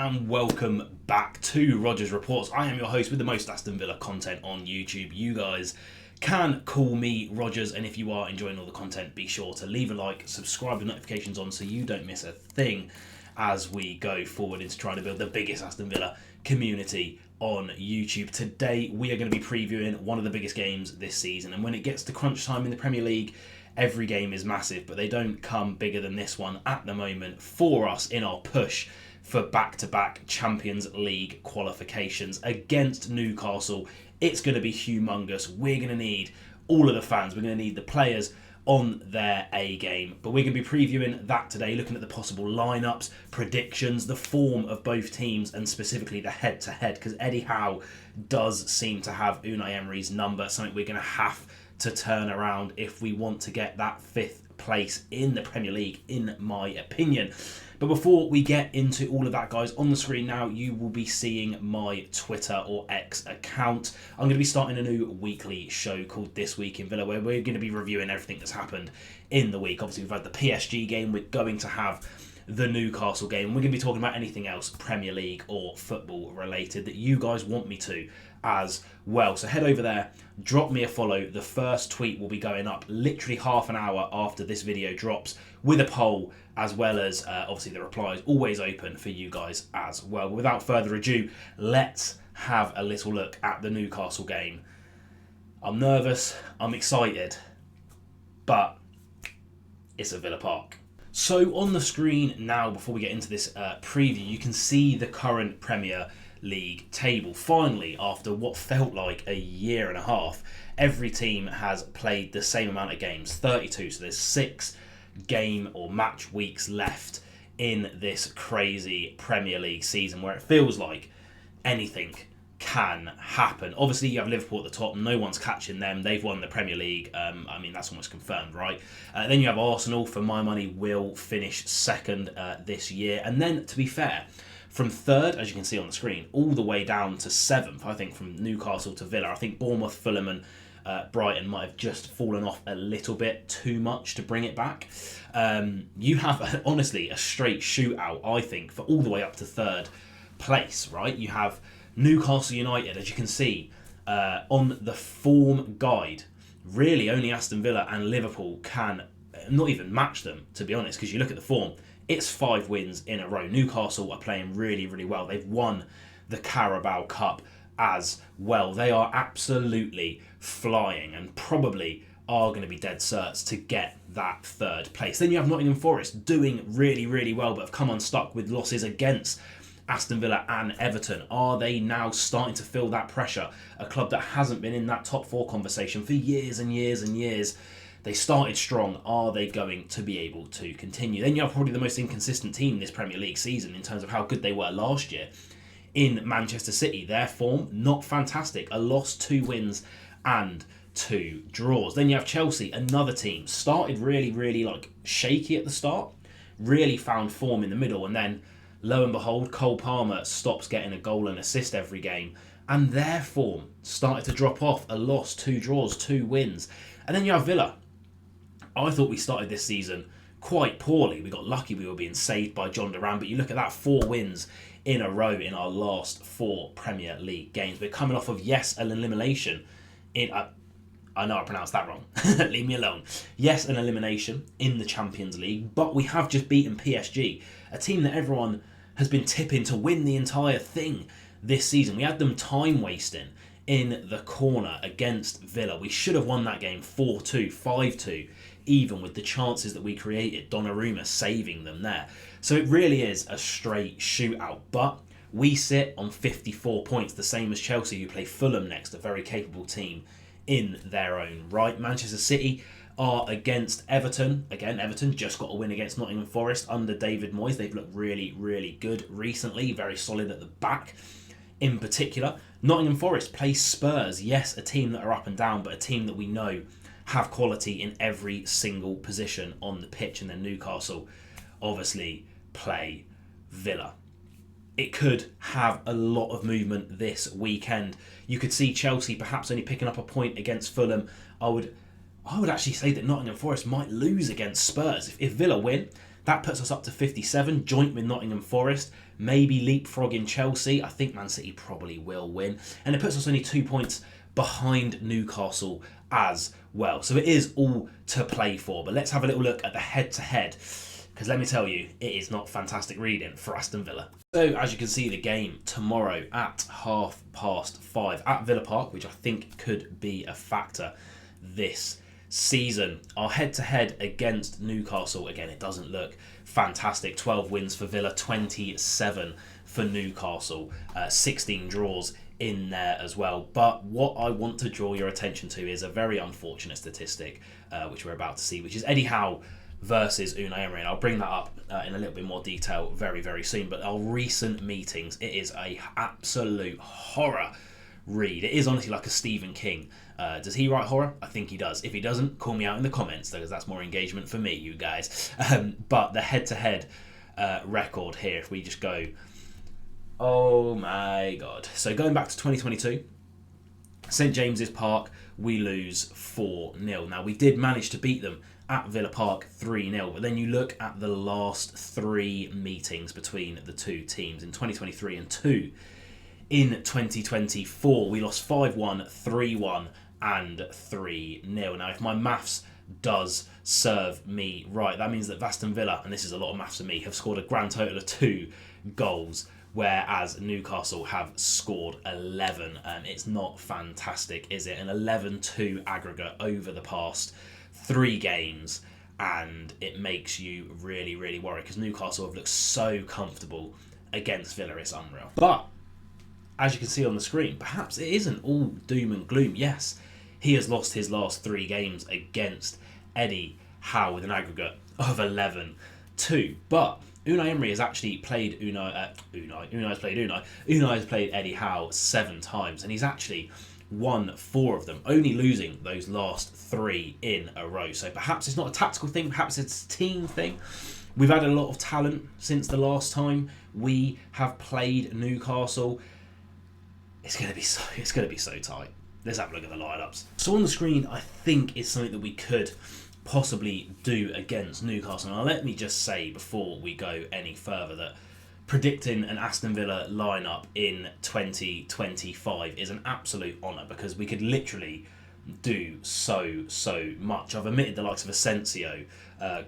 And welcome back to Rogers Reports. I am your host with the most Aston Villa content on YouTube. You guys can call me Rogers, and if you are enjoying all the content, be sure to leave a like, subscribe with notifications on so you don't miss a thing as we go forward into trying to build the biggest Aston Villa community on YouTube. Today we are going to be previewing one of the biggest games this season, and when it gets to crunch time in the Premier League, every game is massive, but they don't come bigger than this one at the moment for us in our push for back-to-back Champions League qualifications against Newcastle. It's going to be humongous. We're going to need all of the fans. We're going to need the players on their A game. But we're going to be previewing that today, looking at the possible lineups, predictions, the form of both teams, and specifically the head-to-head, because Eddie Howe does seem to have Unai Emery's number, something we're going to have to turn around if we want to get that fifth place in the Premier League, in my opinion. But before we get into all of that, guys, on the screen now, you will be seeing my Twitter or X account. I'm going to be starting a new weekly show called This Week in Villa, where we're going to be reviewing everything that's happened in the week. Obviously, we've had the PSG game. We're going to have the Newcastle game. We're going to be talking about anything else Premier League or football related that you guys want me to as well. So head over there, drop me a follow. The first tweet will be going up literally half an hour after this video drops with a poll, as well as obviously the replies always open for you guys as well. But without further ado, let's have a little look at the Newcastle game. I'm nervous, I'm excited, but it's at Villa Park. So on the screen now, before we get into this preview, you can see the current Premier League table. Finally, after what felt like a year and a half, every team has played the same amount of games, 32. So there's 6 game or match weeks left in this crazy Premier League season, where it feels like anything can happen. Obviously, you have Liverpool at the top. No one's catching them. They've won the Premier League. I mean, that's almost confirmed, right? Then you have Arsenal, for my money, will finish second this year. And then, to be fair, from third, as you can see on the screen, all the way down to 7th, I think, from Newcastle to Villa. I think Bournemouth, Fulham and Brighton might have just fallen off a little bit too much to bring it back. You have, honestly, a straight shootout, I think, for all the way up to third place, right? You have Newcastle United, as you can see, on the form guide. Really, only Aston Villa and Liverpool can not even match them, to be honest, because you look at the form. It's 5 wins in a row. Newcastle are playing really, really well. They've won the Carabao Cup as well. They are absolutely flying and probably are going to be dead certs to get that third place. Then you have Nottingham Forest doing really, really well, but have come unstuck with losses against Aston Villa and Everton. Are they now starting to feel that pressure? A club that hasn't been in that top 4 conversation for years and years and years. They started strong. Are they going to be able to continue? Then you have probably the most inconsistent team this Premier League season in terms of how good they were last year in Manchester City. Their form, not fantastic. A loss, 2 wins and 2 draws. Then you have Chelsea, another team. Started really, really shaky at the start. Really found form in the middle. And then, lo and behold, Cole Palmer stops getting a goal and assist every game. And their form started to drop off. A loss, 2 draws, 2 wins. And then you have Villa. I thought we started this season quite poorly. We got lucky we were being saved by John Duran, but you look at that, 4 wins in a row in our last 4 Premier League games. We're coming off of, yes, an elimination in... I know I pronounced that wrong. Leave me alone. Yes, an elimination in the Champions League, but we have just beaten PSG, a team that everyone has been tipping to win the entire thing this season. We had them time wasting in the corner against Villa. We should have won that game 4-2, 5-2, even with the chances that we created, Donnarumma saving them there. So it really is a straight shootout, but we sit on 54 points, the same as Chelsea, who play Fulham next, a very capable team in their own right. Manchester City are against Everton. Again, Everton just got a win against Nottingham Forest under David Moyes. They've looked really, really good recently, very solid at the back in particular. Nottingham Forest plays Spurs. Yes, a team that are up and down, but a team that we know have quality in every single position on the pitch. And then Newcastle obviously play Villa. It could have a lot of movement this weekend. You could see Chelsea perhaps only picking up a point against Fulham. I would actually say that Nottingham Forest might lose against Spurs. If Villa win, That puts us up to 57, joint with Nottingham Forest. Maybe leapfrogging Chelsea. I think Man City probably will win. And it puts us only 2 points behind Newcastle as well. So it is all to play for. But let's have a little look at the head-to-head, because let me tell you, it is not fantastic reading for Aston Villa. So as you can see, the game tomorrow at 5:30 at Villa Park, which I think could be a factor this season. Our head-to-head against Newcastle, again, it doesn't look fantastic. 12 wins for Villa, 27 for Newcastle, 16 draws in there as well. But what I want to draw your attention to is a very unfortunate statistic, which we're about to see, which is Eddie Howe versus Unai Emery, and I'll bring that up in a little bit more detail very, very soon. But our recent meetings, it is a absolute horror read. It is honestly like a Stephen King. Does he write horror? I think he does. If he doesn't, call me out in the comments, because that's more engagement for me, you guys. But the head-to-head record here, if we just go, oh my god. So going back to 2022, St James's Park, we lose 4-0. Now, we did manage to beat them at Villa Park 3-0, but then you look at the last 3 meetings between the two teams in 2023 and 2 in 2024. We lost 5-1, 3-1 and 3-0. Now, if my maths does serve me right, that means that Aston Villa, and this is a lot of maths for me, have scored a grand total of 2 goals, whereas Newcastle have scored 11. It's not fantastic, is it? An 11-2 aggregate over the past 3 games, and it makes you really, really worry, because Newcastle have looked so comfortable against Villa. It's unreal. But as you can see on the screen, perhaps it isn't all doom and gloom. Yes, he has lost his last 3 games against Eddie Howe with an aggregate of 11-2. But Unai Emery has actually played Unai has played Eddie Howe 7 times, and he's actually won 4 of them, only losing those last 3 in a row. So perhaps it's not a tactical thing, perhaps it's a team thing. We've had a lot of talent since the last time we have played Newcastle. It's going to be so tight. Let's have a look at the lineups. So on the screen, I think it's something that we could possibly do against Newcastle. Now, let me just say before we go any further that predicting an Aston Villa lineup in 2025 is an absolute honour, because we could literally do so much. I've omitted the likes of Asensio,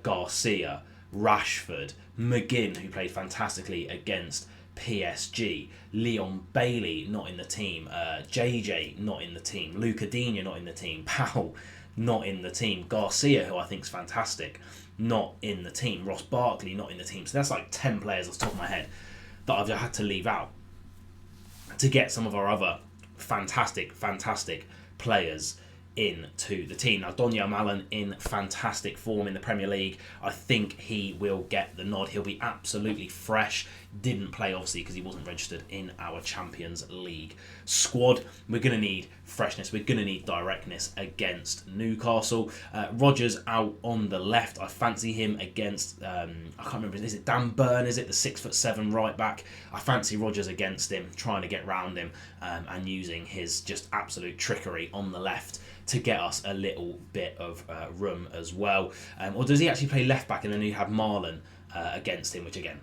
Garcia, Rashford, McGinn, who played fantastically against PSG, Leon Bailey not in the team, JJ not in the team, Luca Digne not in the team, Powell not in the team, Garcia, who I think is fantastic, not in the team, Ross Barkley not in the team. So that's like 10 players off the top of my head that I've had to leave out to get some of our other fantastic players into the team. Now, Donyell Malen in fantastic form in the Premier League. I think he will get the nod. He'll be absolutely fresh. Didn't play, obviously, because he wasn't registered in our Champions League squad. We're going to need freshness. We're going to need directness against Newcastle. Rodgers out on the left. I fancy him against, I can't remember, is it Dan Burn? Is it the 6'7" right back? I fancy Rodgers against him, trying to get round him and using his just absolute trickery on the left to get us a little bit of room as well. Or does he actually play left back and then you have Marlon against him, which again,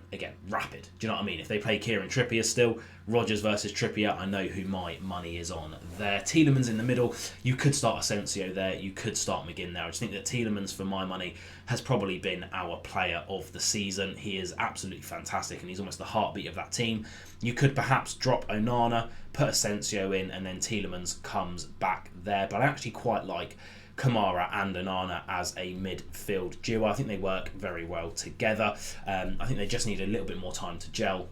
rapid. Do you know what I mean? If they play Kieran Trippier still, Rodgers versus Trippier, I know who my money is on there. Tielemans in the middle. You could start Asensio there. You could start McGinn there. I just think that Tielemans, for my money, has probably been our player of the season. He is absolutely fantastic, and he's almost the heartbeat of that team. You could perhaps drop Onana, put Asensio in, and then Tielemans comes back there. But I actually quite like Kamara and Onana as a midfield duo. I think they work very well together. I think they just need a little bit more time to gel,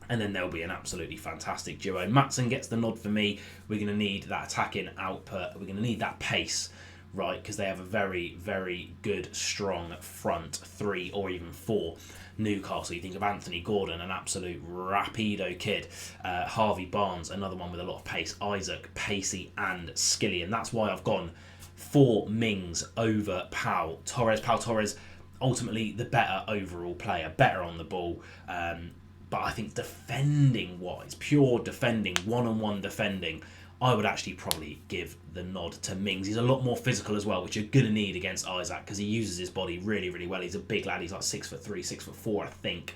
and then they'll be an absolutely fantastic duo. Maatsen gets the nod for me. We're going to need that attacking output. We're going to need that pace, right? Because they have a very, very good, strong front 3 or even 4. Newcastle, you think of Anthony Gordon, an absolute rapido kid. Harvey Barnes, another one with a lot of pace. Isaac, pacey and skilly, and that's why I've gone for Mings over Pau Torres. Pau Torres, ultimately the better overall player, better on the ball. But I think defending-wise, pure defending, one-on-one defending, I would actually probably give the nod to Mings. He's a lot more physical as well, which you're going to need against Isaac because he uses his body really, really well. He's a big lad. He's like 6'3", 6'4", I think.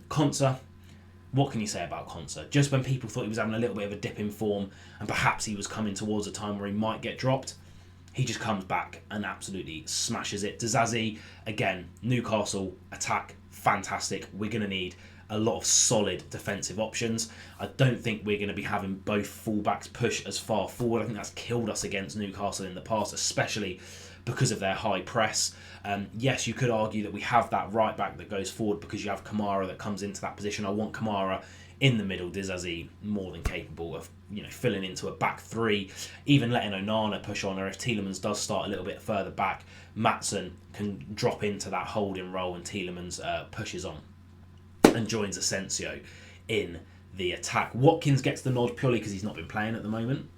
Konsa, what can you say about Konsa? Just when people thought he was having a little bit of a dip in form and perhaps he was coming towards a time where he might get dropped, he just comes back and absolutely smashes it. Dizazi, again, Newcastle attack, fantastic. We're going to need a lot of solid defensive options. I don't think we're going to be having both fullbacks push as far forward. I think that's killed us against Newcastle in the past, especially because of their high press. Yes, you could argue that we have that right back that goes forward because you have Kamara that comes into that position. I want Kamara in the middle. Dizazi more than capable of filling into a back three, even letting Onana push on, or if Tielemans does start a little bit further back, Maatsen can drop into that holding role and Tielemans pushes on and joins Asensio in the attack. Watkins gets the nod purely because he's not been playing at the moment.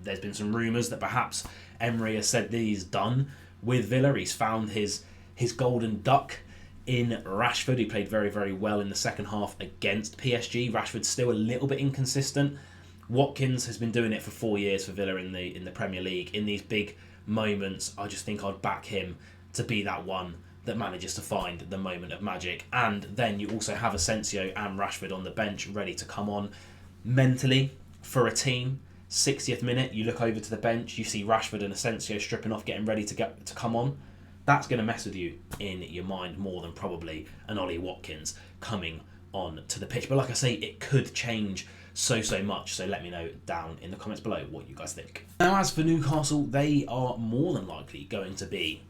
There's been some rumours that perhaps Emery has said that he's done with Villa. He's found his golden duck in Rashford. He played very, very well in the second half against PSG. Rashford's still a little bit inconsistent. Watkins has been doing it for 4 years for Villa in the Premier League. In these big moments, I just think I'd back him to be that one that manages to find the moment of magic. And then you also have Asensio and Rashford on the bench ready to come on. Mentally, for a team, 60th minute, you look over to the bench, you see Rashford and Asensio stripping off, getting ready to come on. That's going to mess with you in your mind more than probably an Ollie Watkins coming on to the pitch. But like I say, it could change so much. So let me know down in the comments below what you guys think. Now, as for Newcastle, they are more than likely going to be,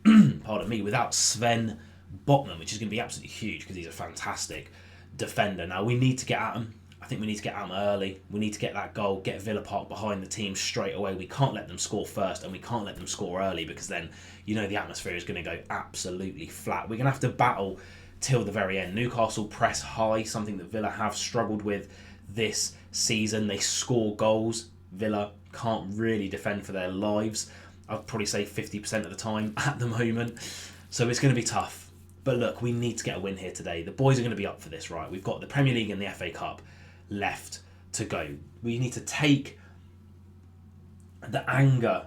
pardon me, without Sven Botman, which is going to be absolutely huge because he's a fantastic defender. Now, we need to get at him. I think we need to get at him early. We need to get that goal, get Villa Park behind the team straight away. We can't let them score first and we can't let them score early because then, the atmosphere is going to go absolutely flat. We're going to have to battle till the very end. Newcastle press high, something that Villa have struggled with this season. They score goals. Villa can't really defend for their lives. I'd probably say 50% of the time at the moment. So it's going to be tough. But look, we need to get a win here today. The boys are going to be up for this, right? We've got the Premier League and the FA Cup left to go. We need to take the anger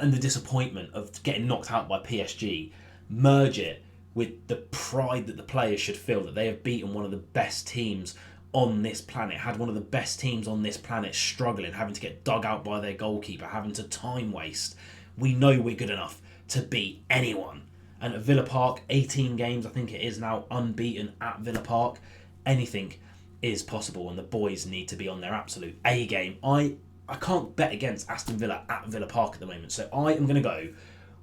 and the disappointment of getting knocked out by PSG, merge it with the pride that the players should feel that they have beaten one of the best teams on this planet, had one of the best teams on this planet struggling, having to get dug out by their goalkeeper, having to time waste. We know we're good enough to beat anyone. And at Villa Park, 18 games, I think it is now, unbeaten at Villa Park. Anything is possible, and the boys need to be on their absolute A game. I can't bet against Aston Villa at Villa Park at the moment, so I am going to go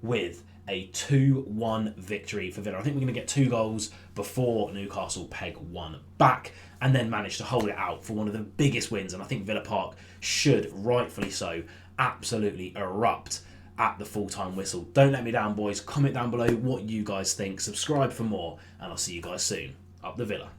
with a 2-1 victory for Villa. I think we're going to get 2 goals before Newcastle peg one back and then manage to hold it out for one of the biggest wins. And I think Villa Park should, rightfully so, absolutely erupt at the full-time whistle. Don't let me down, boys. Comment down below what you guys think. Subscribe for more, and I'll see you guys soon. Up the Villa.